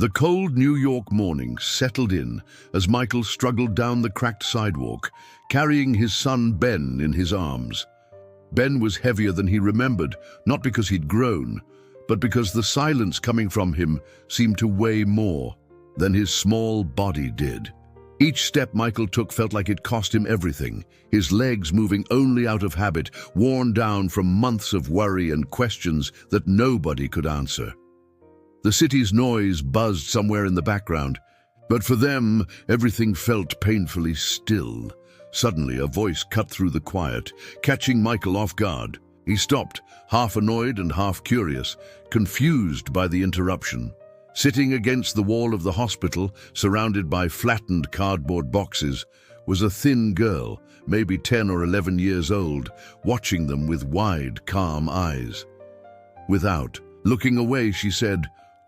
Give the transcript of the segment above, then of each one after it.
The cold New York morning settled in as Michael struggled down the cracked sidewalk, carrying his son Ben in his arms. Ben was heavier than he remembered, not because he'd grown, but because the silence coming from him seemed to weigh more than his small body did. Each step Michael took felt like it cost him everything, his legs moving only out of habit, worn down from months of worry and questions that nobody could answer. The city's noise buzzed somewhere in the background, but for them, everything felt painfully still. Suddenly, a voice cut through the quiet, catching Michael off guard. He stopped, half annoyed and half curious, confused by the interruption. Sitting against the wall of the hospital, surrounded by flattened cardboard boxes, was a thin girl, maybe 10 or 11 years old, watching them with wide, calm eyes. Without looking away, she said,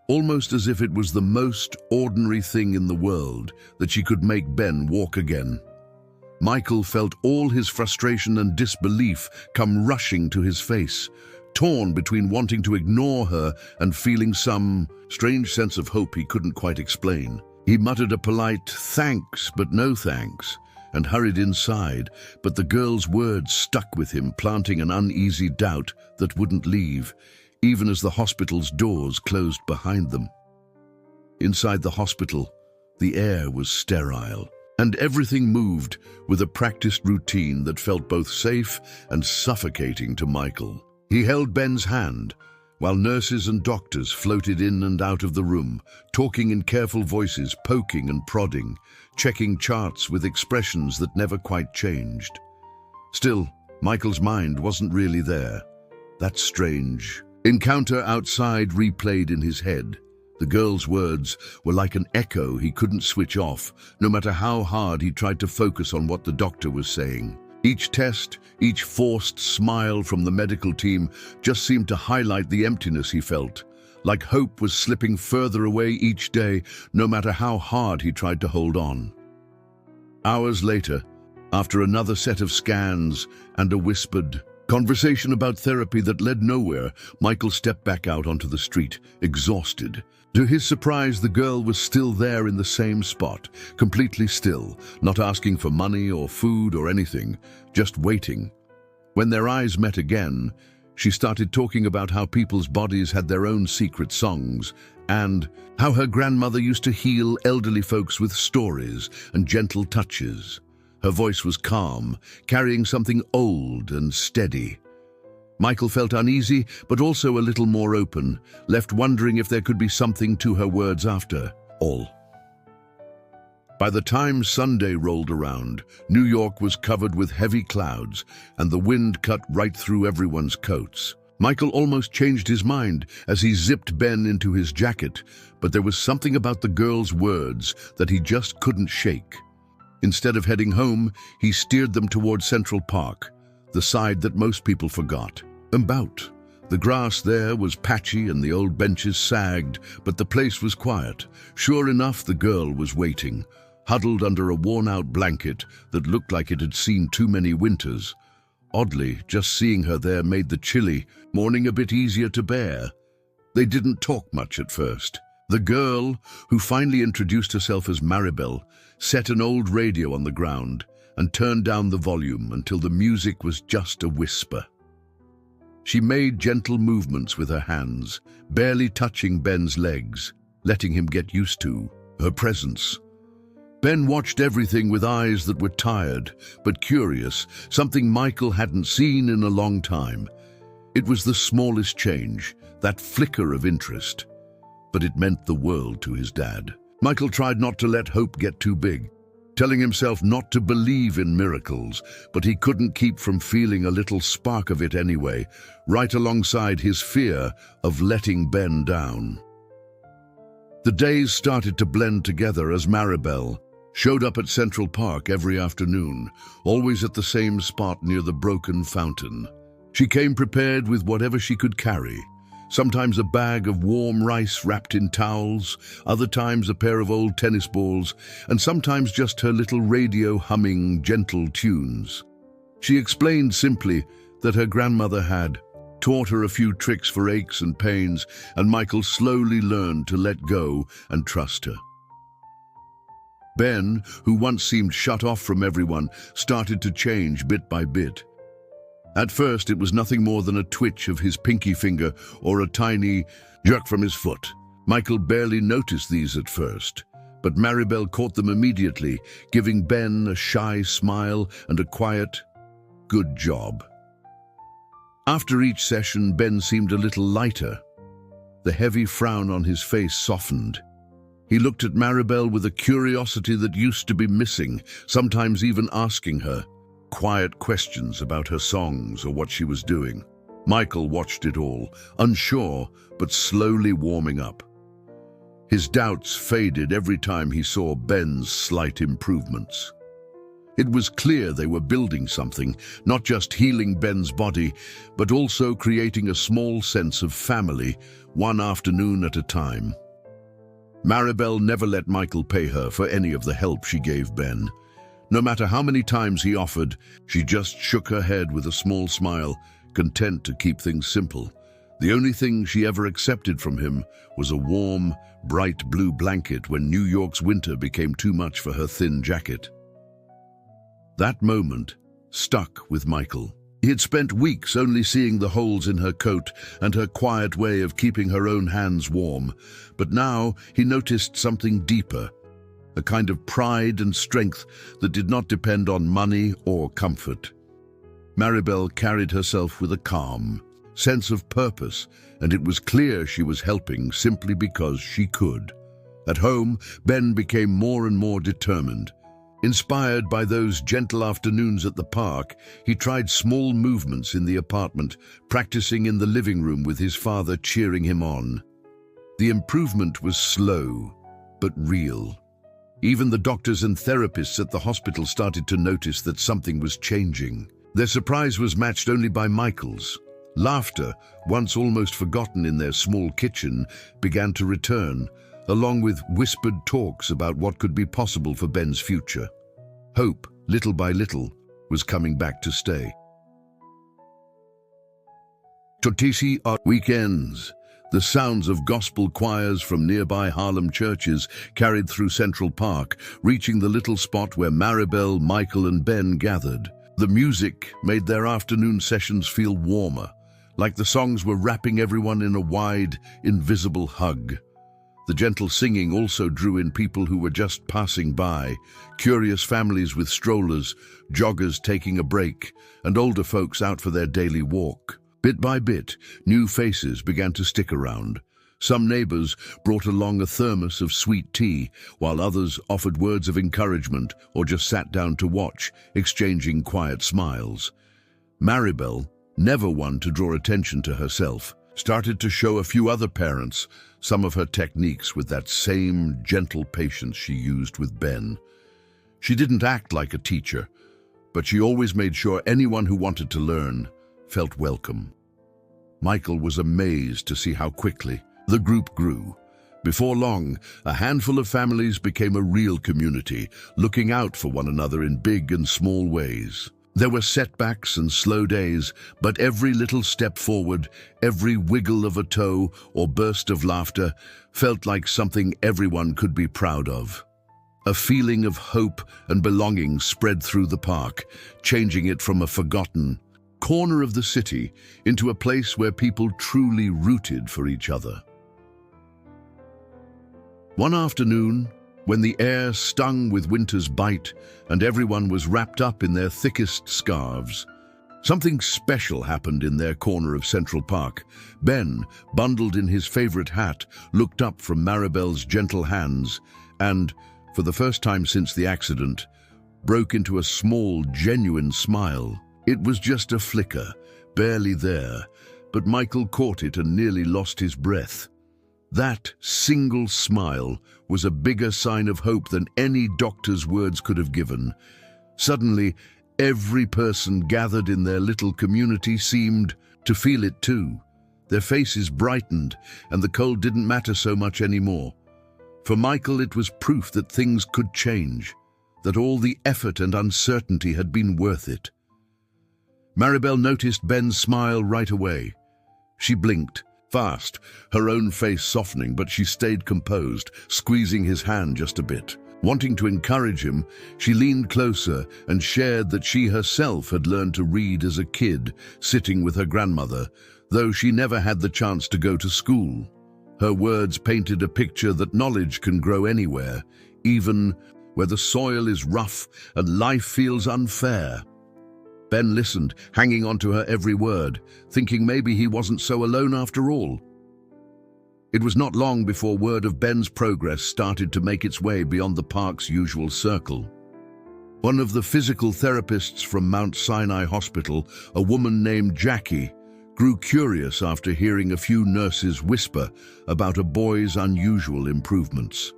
almost as if it was the most ordinary thing in the world, that she could make Ben walk again. Michael felt all his frustration and disbelief come rushing to his face, torn between wanting to ignore her and feeling some strange sense of hope he couldn't quite explain. He muttered a polite "thanks, but no thanks," and hurried inside, but the girl's words stuck with him, planting an uneasy doubt that wouldn't leave, even as the hospital's doors closed behind them. Inside the hospital, the air was sterile, and everything moved with a practiced routine that felt both safe and suffocating to Michael. He held Ben's hand, while nurses and doctors floated in and out of the room, talking in careful voices, poking and prodding, checking charts with expressions that never quite changed. Still, Michael's mind wasn't really there. That strange encounter outside replayed in his head. The girl's words were like an echo he couldn't switch off, no matter how hard he tried to focus on what the doctor was saying. Each test, each forced smile from the medical team just seemed to highlight the emptiness he felt, like hope was slipping further away each day, no matter how hard he tried to hold on. Hours later, after another set of scans and a whispered conversation about therapy that led nowhere, Michael stepped back out onto the street, exhausted. To his surprise, the girl was still there in the same spot, completely still, not asking for money or food or anything, just waiting. When their eyes met again, she started talking about how people's bodies had their own secret songs, and how her grandmother used to heal elderly folks with stories and gentle touches. Her voice was calm, carrying something old and steady. Michael felt uneasy, but also a little more open, left wondering if there could be something to her words after all. By the time Sunday rolled around, New York was covered with heavy clouds, and the wind cut right through everyone's coats. Michael almost changed his mind as he zipped Ben into his jacket, but there was something about the girl's words that he just couldn't shake. Instead of heading home, he steered them toward Central Park, the side that most people forgot about. The grass there was patchy and the old benches sagged, but the place was quiet. Sure enough, the girl was waiting, huddled under a worn-out blanket that looked like it had seen too many winters. Oddly, just seeing her there made the chilly morning a bit easier to bear. They didn't talk much at first. The girl, who finally introduced herself as Maribel, set an old radio on the ground and turned down the volume until the music was just a whisper. She made gentle movements with her hands, barely touching Ben's legs, letting him get used to her presence. Ben watched everything with eyes that were tired but curious, something Michael hadn't seen in a long time. It was the smallest change, that flicker of interest, but it meant the world to his dad. Michael tried not to let hope get too big, telling himself not to believe in miracles, but he couldn't keep from feeling a little spark of it anyway, right alongside his fear of letting Ben down. The days started to blend together as Maribel showed up at Central Park every afternoon, always at the same spot near the broken fountain. She came prepared with whatever she could carry, sometimes a bag of warm rice wrapped in towels, other times a pair of old tennis balls, and sometimes just her little radio humming gentle tunes. She explained simply that her grandmother had taught her a few tricks for aches and pains, and Michael slowly learned to let go and trust her. Ben, who once seemed shut off from everyone, started to change bit by bit. At first, it was nothing more than a twitch of his pinky finger or a tiny jerk from his foot. Michael barely noticed these at first, but Maribel caught them immediately, giving Ben a shy smile and a quiet, "Good job." After each session, Ben seemed a little lighter. The heavy frown on his face softened. He looked at Maribel with a curiosity that used to be missing, sometimes even asking her quiet questions about her songs or what she was doing. Michael watched it all, unsure but slowly warming up. His doubts faded every time he saw Ben's slight improvements. It was clear they were building something, not just healing Ben's body, but also creating a small sense of family, one afternoon at a time. Maribel never let Michael pay her for any of the help she gave Ben. No matter how many times he offered, she just shook her head with a small smile, content to keep things simple. The only thing she ever accepted from him was a warm, bright blue blanket when New York's winter became too much for her thin jacket. That moment stuck with Michael. He had spent weeks only seeing the holes in her coat and her quiet way of keeping her own hands warm, but now he noticed something deeper, a kind of pride and strength that did not depend on money or comfort. Maribel carried herself with a calm sense of purpose, and it was clear she was helping simply because she could. At home, Ben became more and more determined. Inspired by those gentle afternoons at the park, he tried small movements in the apartment, practicing in the living room with his father cheering him on. The improvement was slow, but real. Even the doctors and therapists at the hospital started to notice that something was changing. Their surprise was matched only by Michael's. Laughter, once almost forgotten in their small kitchen, began to return, along with whispered talks about what could be possible for Ben's future. Hope, little by little, was coming back to stay. Totisi are weekends. The sounds of gospel choirs from nearby Harlem churches carried through Central Park, reaching the little spot where Maribel, Michael, and Ben gathered. The music made their afternoon sessions feel warmer, like the songs were wrapping everyone in a wide, invisible hug. The gentle singing also drew in people who were just passing by, curious families with strollers, joggers taking a break, and older folks out for their daily walk. Bit by bit, new faces began to stick around. Some neighbors brought along a thermos of sweet tea, while others offered words of encouragement or just sat down to watch, exchanging quiet smiles. Maribel, never one to draw attention to herself, started to show a few other parents some of her techniques with that same gentle patience she used with Ben. She didn't act like a teacher, but she always made sure anyone who wanted to learn felt welcome. Michael was amazed to see how quickly the group grew. Before long, a handful of families became a real community, looking out for one another in big and small ways. There were setbacks and slow days, but every little step forward, every wiggle of a toe or burst of laughter felt like something everyone could be proud of. A feeling of hope and belonging spread through the park, changing it from a forgotten corner of the city into a place where people truly rooted for each other. One afternoon, when the air stung with winter's bite and everyone was wrapped up in their thickest scarves, something special happened in their corner of Central Park. Ben, bundled in his favorite hat, looked up from Maribel's gentle hands and, for the first time since the accident, broke into a small, genuine smile. It was just a flicker, barely there, but Michael caught it and nearly lost his breath. That single smile was a bigger sign of hope than any doctor's words could have given. Suddenly, every person gathered in their little community seemed to feel it too. Their faces brightened, and the cold didn't matter so much anymore. For Michael, it was proof that things could change, that all the effort and uncertainty had been worth it. Maribel noticed Ben's smile right away. She blinked, fast, her own face softening, but she stayed composed, squeezing his hand just a bit. Wanting to encourage him, she leaned closer and shared that she herself had learned to read as a kid, sitting with her grandmother, though she never had the chance to go to school. Her words painted a picture that knowledge can grow anywhere, even where the soil is rough and life feels unfair. Ben listened, hanging on to her every word, thinking maybe he wasn't so alone after all. It was not long before word of Ben's progress started to make its way beyond the park's usual circle. One of the physical therapists from Mount Sinai Hospital, a woman named Jackie, grew curious after hearing a few nurses whisper about a boy's unusual improvements.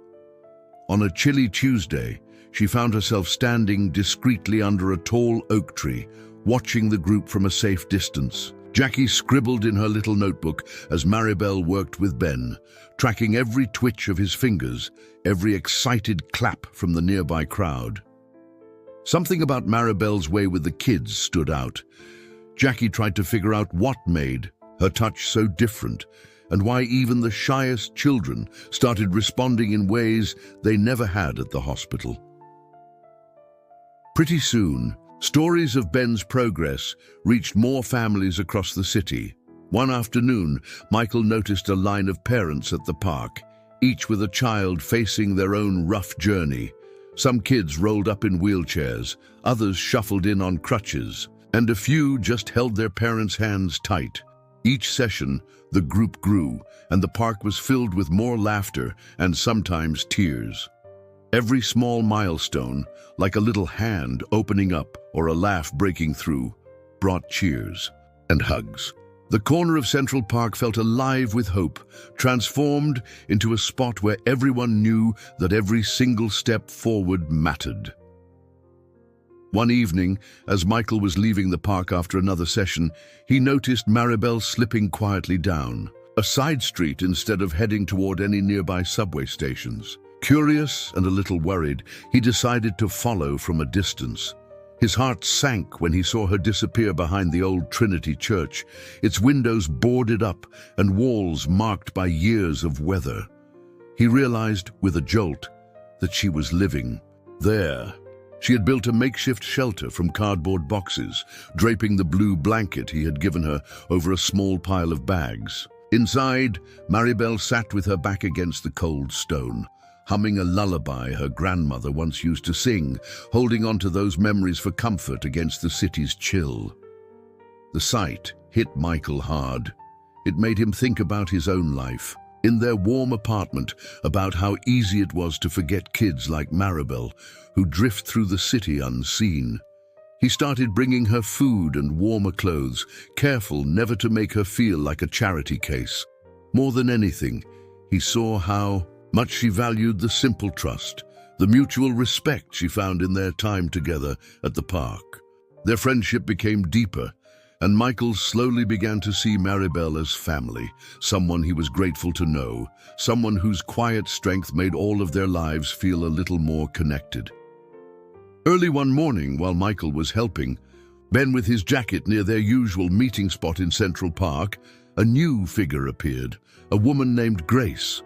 On a chilly Tuesday, she found herself standing discreetly under a tall oak tree, watching the group from a safe distance. Jackie scribbled in her little notebook as Maribel worked with Ben, tracking every twitch of his fingers, every excited clap from the nearby crowd. Something about Maribel's way with the kids stood out. Jackie tried to figure out what made her touch so different, and why even the shyest children started responding in ways they never had at the hospital. Pretty soon, stories of Ben's progress reached more families across the city. One afternoon, Michael noticed a line of parents at the park, each with a child facing their own rough journey. Some kids rolled up in wheelchairs, others shuffled in on crutches, and a few just held their parents' hands tight. Each session, the group grew, and the park was filled with more laughter and sometimes tears. Every small milestone, like a little hand opening up or a laugh breaking through, brought cheers and hugs. The corner of Central Park felt alive with hope, transformed into a spot where everyone knew that every single step forward mattered. One evening, as Michael was leaving the park after another session, he noticed Maribel slipping quietly down a side street instead of heading toward any nearby subway stations. Curious and a little worried, he decided to follow from a distance. His heart sank when he saw her disappear behind the old Trinity Church, its windows boarded up and walls marked by years of weather. He realized, with a jolt, that she was living there. She had built a makeshift shelter from cardboard boxes, draping the blue blanket he had given her over a small pile of bags. Inside, Maribel sat with her back against the cold stone, humming a lullaby her grandmother once used to sing, holding on to those memories for comfort against the city's chill. The sight hit Michael hard. It made him think about his own life, in their warm apartment, about how easy it was to forget kids like Maribel, who drift through the city unseen. He started bringing her food and warmer clothes, careful never to make her feel like a charity case. More than anything, he saw how much she valued the simple trust, the mutual respect she found in their time together at the park. Their friendship became deeper, and Michael slowly began to see Maribel as family, someone he was grateful to know, someone whose quiet strength made all of their lives feel a little more connected. Early one morning, while Michael was helping Ben with his jacket near their usual meeting spot in Central Park, a new figure appeared, a woman named Grace.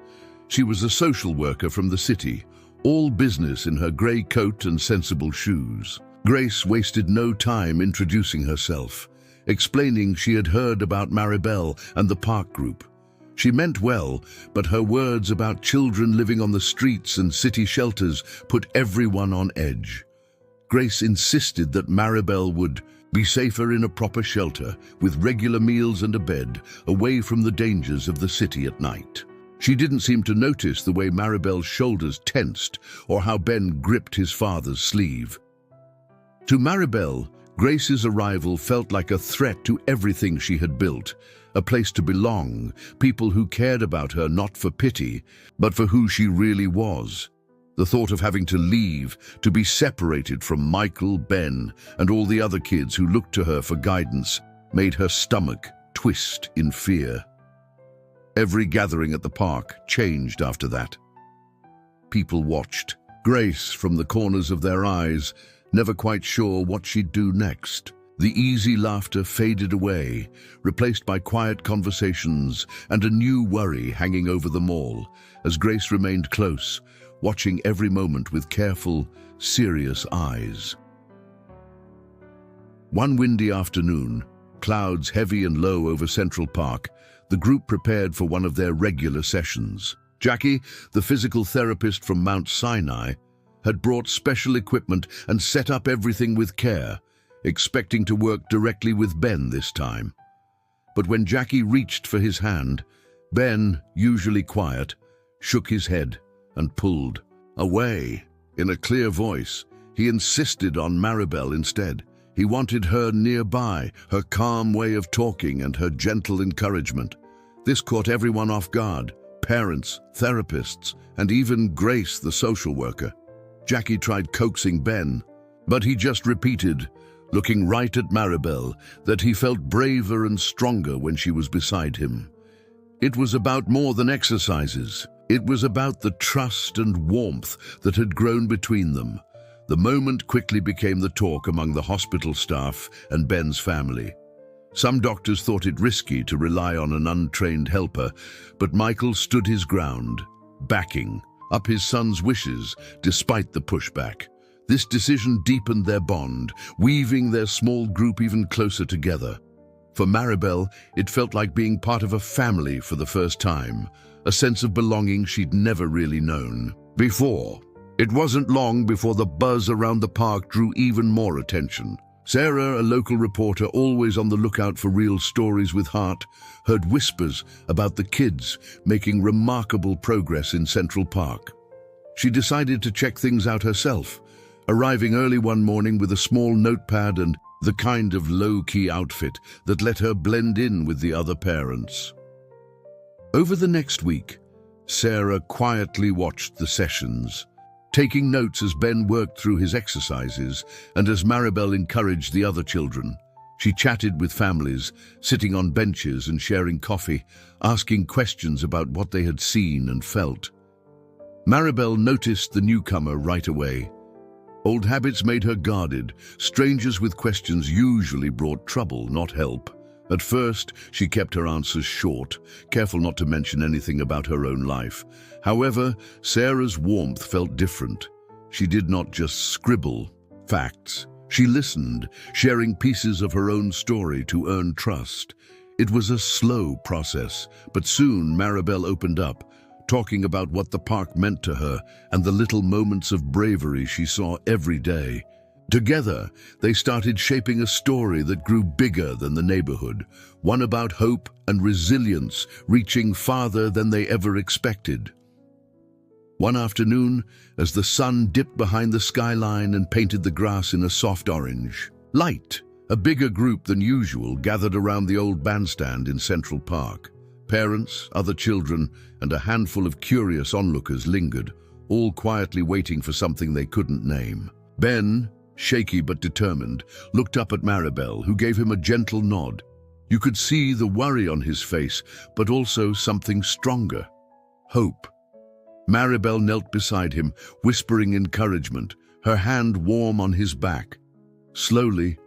She was a social worker from the city, all business in her grey coat and sensible shoes. Grace wasted no time introducing herself, explaining she had heard about Maribel and the park group. She meant well, but her words about children living on the streets and city shelters put everyone on edge. Grace insisted that Maribel would be safer in a proper shelter, with regular meals and a bed, away from the dangers of the city at night. She didn't seem to notice the way Maribel's shoulders tensed or how Ben gripped his father's sleeve. To Maribel, Grace's arrival felt like a threat to everything she had built, a place to belong, people who cared about her not for pity, but for who she really was. The thought of having to leave, to be separated from Michael, Ben, and all the other kids who looked to her for guidance, made her stomach twist in fear. Every gathering at the park changed after that. People watched, Grace from the corners of their eyes, never quite sure what she'd do next. The easy laughter faded away, replaced by quiet conversations and a new worry hanging over them all, as Grace remained close, watching every moment with careful, serious eyes. One windy afternoon, clouds heavy and low over Central Park, the group prepared for one of their regular sessions. Jackie, the physical therapist from Mount Sinai, had brought special equipment and set up everything with care, expecting to work directly with Ben this time. But when Jackie reached for his hand, Ben, usually quiet, shook his head and pulled away. In a clear voice, he insisted on Maribel instead. He wanted her nearby, her calm way of talking and her gentle encouragement. This caught everyone off guard, parents, therapists, and even Grace, the social worker. Jackie tried coaxing Ben, but he just repeated, looking right at Maribel, that he felt braver and stronger when she was beside him. It was about more than exercises. It was about the trust and warmth that had grown between them. The moment quickly became the talk among the hospital staff and Ben's family. Some doctors thought it risky to rely on an untrained helper, but Michael stood his ground, backing up his son's wishes despite the pushback. This decision deepened their bond, weaving their small group even closer together. For Maribel, it felt like being part of a family for the first time, a sense of belonging she'd never really known before. It wasn't long before the buzz around the park drew even more attention. Sarah, a local reporter always on the lookout for real stories with heart, heard whispers about the kids making remarkable progress in Central Park. She decided to check things out herself, arriving early one morning with a small notepad and the kind of low-key outfit that let her blend in with the other parents. Over the next week, Sarah quietly watched the sessions, taking notes as Ben worked through his exercises and as Maribel encouraged the other children. She chatted with families, sitting on benches and sharing coffee, asking questions about what they had seen and felt. Maribel noticed the newcomer right away. Old habits made her guarded. Strangers with questions usually brought trouble, not help. At first, she kept her answers short, careful not to mention anything about her own life. However, Sarah's warmth felt different. She did not just scribble facts. She listened, sharing pieces of her own story to earn trust. It was a slow process, but soon Maribel opened up, talking about what the park meant to her and the little moments of bravery she saw every day. Together, they started shaping a story that grew bigger than the neighborhood, one about hope and resilience, reaching farther than they ever expected. One afternoon, as the sun dipped behind the skyline and painted the grass in a soft orange light, a bigger group than usual gathered around the old bandstand in Central Park. Parents, other children, and a handful of curious onlookers lingered, all quietly waiting for something they couldn't name. Ben, shaky but determined, looked up at Maribel, who gave him a gentle nod. You could see the worry on his face, but also something stronger: hope. Maribel knelt beside him, whispering encouragement, her hand warm on his back. Slowly,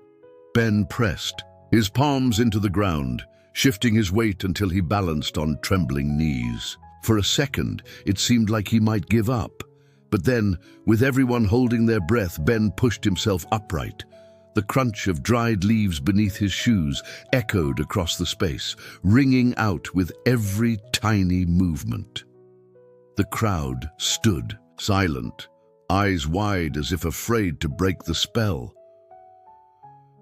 Ben pressed his palms into the ground, shifting his weight until he balanced on trembling knees. For a second, it seemed like he might give up. But then, with everyone holding their breath, Ben pushed himself upright. The crunch of dried leaves beneath his shoes echoed across the space, ringing out with every tiny movement. The crowd stood, silent, eyes wide as if afraid to break the spell.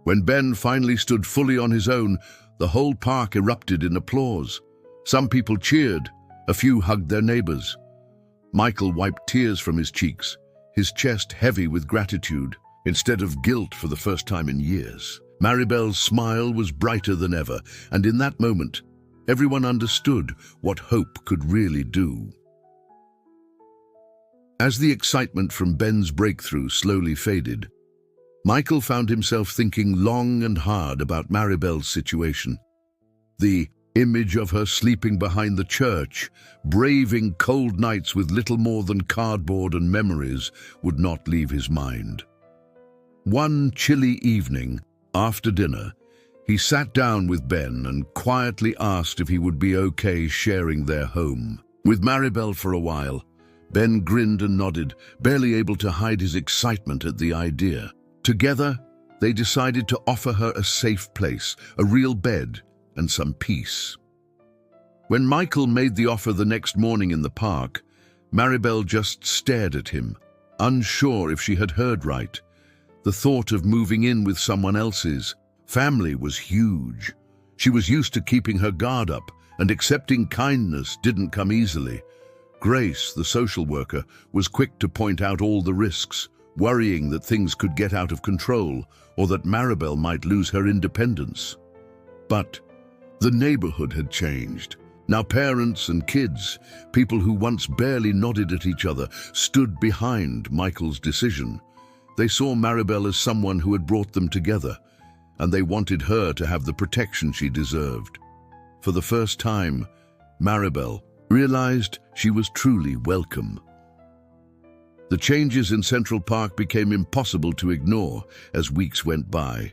When Ben finally stood fully on his own, the whole park erupted in applause. Some people cheered, a few hugged their neighbors. Michael wiped tears from his cheeks, his chest heavy with gratitude, instead of guilt for the first time in years. Maribel's smile was brighter than ever, and in that moment, everyone understood what hope could really do. As the excitement from Ben's breakthrough slowly faded, Michael found himself thinking long and hard about Maribel's situation. The image of her sleeping behind the church, braving cold nights with little more than cardboard and memories, would not leave his mind. One chilly evening, After dinner, he sat down with Ben and quietly asked if he would be okay sharing their home. With Maribel for a while, Ben grinned and nodded, barely able to hide his excitement at the idea. Together, they decided to offer her a safe place, a real bed, and some peace. When Michael made the offer the next morning in the park, Maribel just stared at him, unsure if she had heard right. The thought of moving in with someone else's family was huge. She was used to keeping her guard up, and accepting kindness didn't come easily. Grace, the social worker, was quick to point out all the risks, worrying that things could get out of control or that Maribel might lose her independence. But the neighborhood had changed. Now parents and kids, people who once barely nodded at each other, stood behind Michael's decision. They saw Maribel as someone who had brought them together, and they wanted her to have the protection she deserved. For the first time, Maribel realized she was truly welcome. The changes in Central Park became impossible to ignore as weeks went by.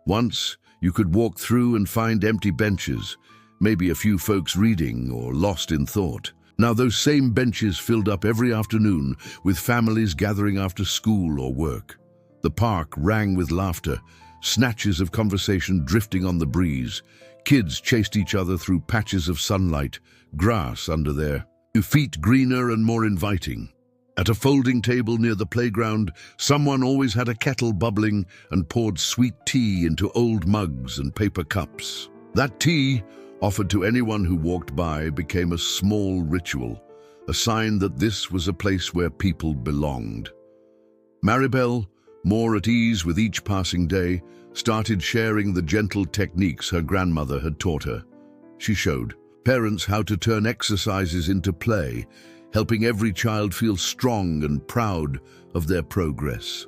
Once, you could walk through and find empty benches, maybe a few folks reading or lost in thought. Now those same benches filled up every afternoon with families gathering after school or work. The park rang with laughter, snatches of conversation drifting on the breeze. Kids chased each other through patches of sunlight, grass under their feet greener and more inviting. At a folding table near the playground, someone always had a kettle bubbling and poured sweet tea into old mugs and paper cups. That tea, offered to anyone who walked by, became a small ritual, a sign that this was a place where people belonged. Maribel, more at ease with each passing day, started sharing the gentle techniques her grandmother had taught her. She showed parents how to turn exercises into play, helping every child feel strong and proud of their progress.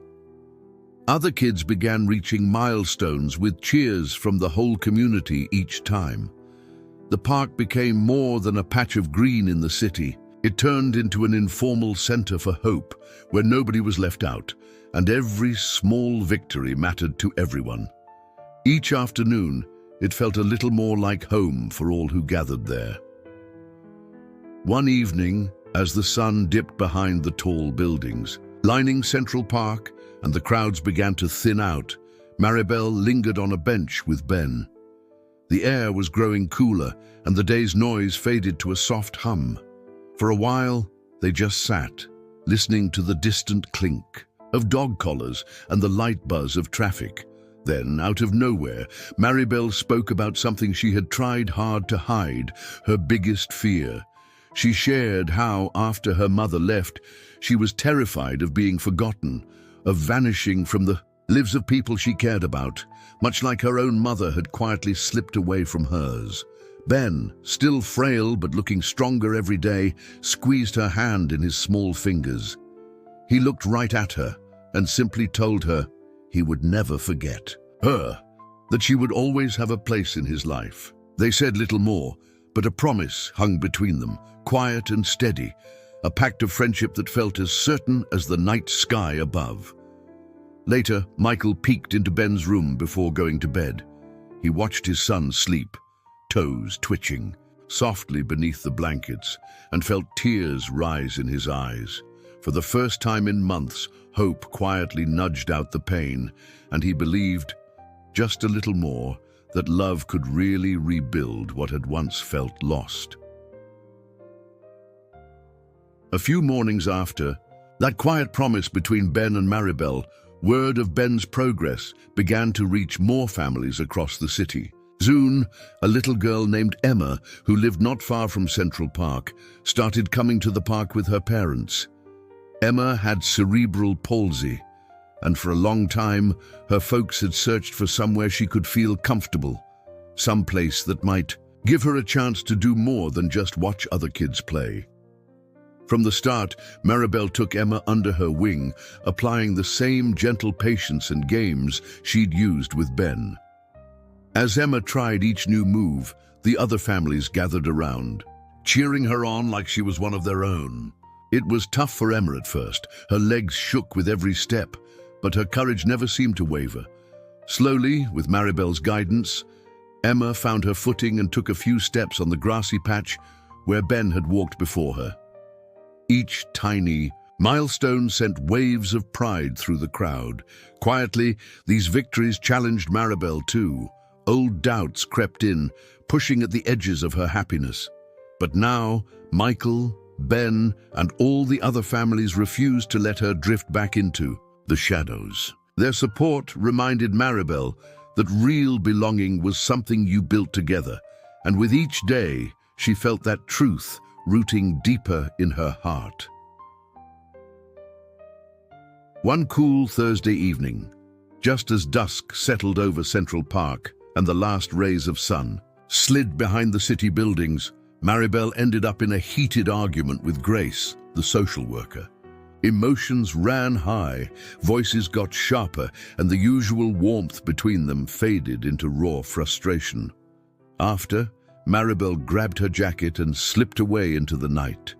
Other kids began reaching milestones with cheers from the whole community each time. The park became more than a patch of green in the city. It turned into an informal center for hope, where nobody was left out, and every small victory mattered to everyone. Each afternoon, it felt a little more like home for all who gathered there. One evening, as the sun dipped behind the tall buildings, lining Central Park, and the crowds began to thin out, Maribel lingered on a bench with Ben. The air was growing cooler, and the day's noise faded to a soft hum. For a while, they just sat, listening to the distant clink of dog collars and the light buzz of traffic. Then, out of nowhere, Maribel spoke about something she had tried hard to hide, her biggest fear. She shared how, after her mother left, she was terrified of being forgotten, of vanishing from the lives of people she cared about, much like her own mother had quietly slipped away from hers. Ben, still frail but looking stronger every day, squeezed her hand in his small fingers. He looked right at her and simply told her he would never forget her, that she would always have a place in his life. They said little more, but a promise hung between them, quiet and steady, a pact of friendship that felt as certain as the night sky above. Later, Michael peeked into Ben's room before going to bed. He watched his son sleep, toes twitching softly beneath the blankets, and felt tears rise in his eyes. For the first time in months, hope quietly nudged out the pain, and he believed, just a little more, that love could really rebuild what had once felt lost. A few mornings after that quiet promise between Ben and Maribel, word of Ben's progress began to reach more families across the city. Soon, a little girl named Emma, who lived not far from Central Park, started coming to the park with her parents. Emma had cerebral palsy, and for a long time, her folks had searched for somewhere she could feel comfortable, some place that might give her a chance to do more than just watch other kids play. From the start, Maribel took Emma under her wing, applying the same gentle patience and games she'd used with Ben. As Emma tried each new move, the other families gathered around, cheering her on like she was one of their own. It was tough for Emma at first. Her legs shook with every step, but her courage never seemed to waver. Slowly, with Maribel's guidance, Emma found her footing and took a few steps on the grassy patch where Ben had walked before her. Each tiny milestone sent waves of pride through the crowd. Quietly, these victories challenged Maribel too. Old doubts crept in, pushing at the edges of her happiness. But now, Michael, Ben, and all the other families refused to let her drift back into the shadows. Their support reminded Maribel that real belonging was something you built together, and with each day, she felt that truth rooting deeper in her heart. One cool Thursday evening, just as dusk settled over Central Park and the last rays of sun slid behind the city buildings, Maribel ended up in a heated argument with Grace, the social worker. Emotions ran high, voices got sharper, and the usual warmth between them faded into raw frustration. After, Maribel grabbed her jacket and slipped away into the night.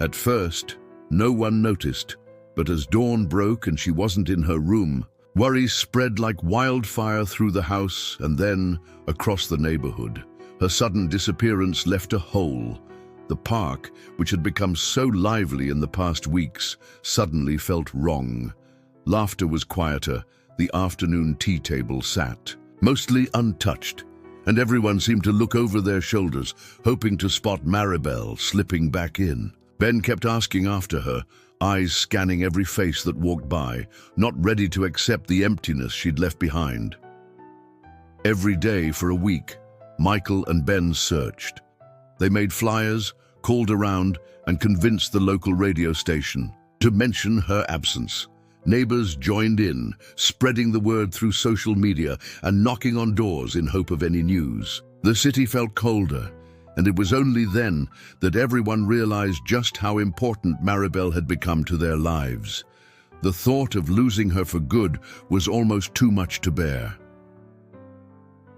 At first, no one noticed, but as dawn broke and she wasn't in her room, worries spread like wildfire through the house and then across the neighborhood. Her sudden disappearance left a hole. The park, which had become so lively in the past weeks, suddenly felt wrong. Laughter was quieter, the afternoon tea table sat, mostly untouched, and everyone seemed to look over their shoulders, hoping to spot Maribel slipping back in. Ben kept asking after her, eyes scanning every face that walked by, not ready to accept the emptiness she'd left behind. Every day for a week, Michael and Ben searched. They made flyers, called around, and convinced the local radio station to mention her absence. Neighbors joined in, spreading the word through social media and knocking on doors in hope of any news. The city felt colder, and it was only then that everyone realized just how important Maribel had become to their lives. The thought of losing her for good was almost too much to bear.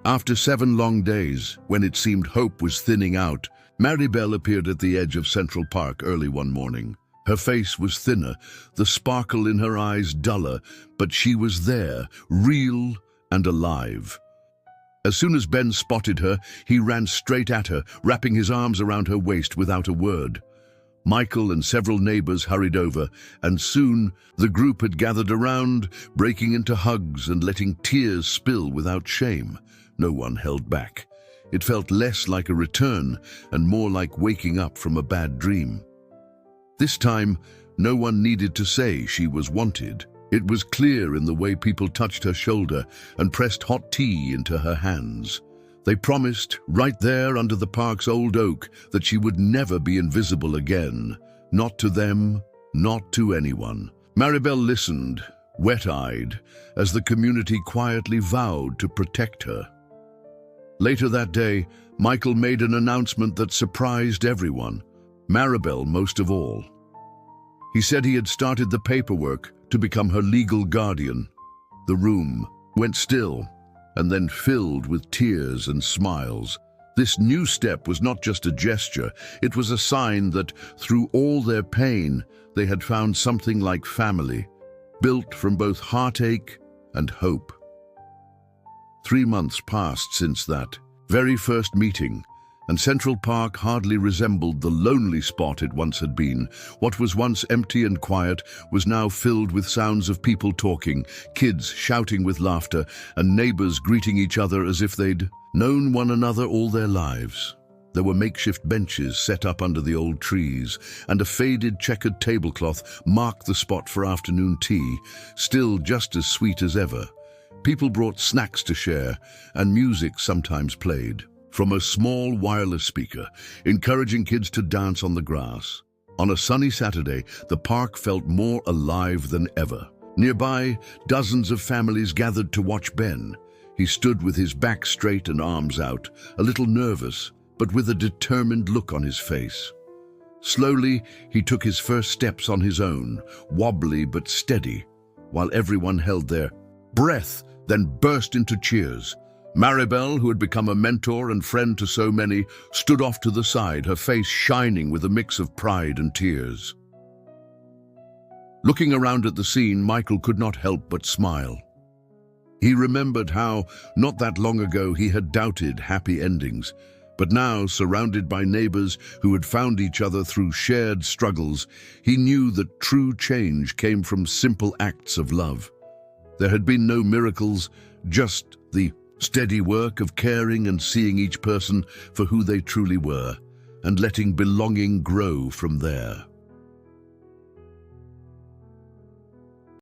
After 7 long days, when it seemed hope was thinning out, Maribel appeared at the edge of Central Park early one morning. Her face was thinner, the sparkle in her eyes duller, but she was there, real and alive. As soon as Ben spotted her, he ran straight at her, wrapping his arms around her waist without a word. Michael and several neighbors hurried over, and soon the group had gathered around, breaking into hugs and letting tears spill without shame. No one held back. It felt less like a return and more like waking up from a bad dream. This time, no one needed to say she was wanted. It was clear in the way people touched her shoulder and pressed hot tea into her hands. They promised, right there under the park's old oak, that she would never be invisible again. Not to them, not to anyone. Maribel listened, wet-eyed, as the community quietly vowed to protect her. Later that day, Michael made an announcement that surprised everyone, Maribel most of all. He said he had started the paperwork to become her legal guardian. The room went still, and then filled with tears and smiles. This new step was not just a gesture, it was a sign that through all their pain, they had found something like family, built from both heartache and hope. 3 months passed since that very first meeting, and Central Park hardly resembled the lonely spot it once had been. What was once empty and quiet was now filled with sounds of people talking, kids shouting with laughter, and neighbors greeting each other as if they'd known one another all their lives. There were makeshift benches set up under the old trees, and a faded checkered tablecloth marked the spot for afternoon tea, still just as sweet as ever. People brought snacks to share, and music sometimes played from a small wireless speaker, encouraging kids to dance on the grass. On a sunny Saturday, the park felt more alive than ever. Nearby, dozens of families gathered to watch Ben. He stood with his back straight and arms out, a little nervous, but with a determined look on his face. Slowly, he took his first steps on his own, wobbly but steady, while everyone held their breath, then burst into cheers. Maribel, who had become a mentor and friend to so many, stood off to the side, her face shining with a mix of pride and tears. Looking around at the scene, Michael could not help but smile. He remembered how, not that long ago, he had doubted happy endings. But now, surrounded by neighbors who had found each other through shared struggles, he knew that true change came from simple acts of love. There had been no miracles, just the steady work of caring and seeing each person for who they truly were, and letting belonging grow from there.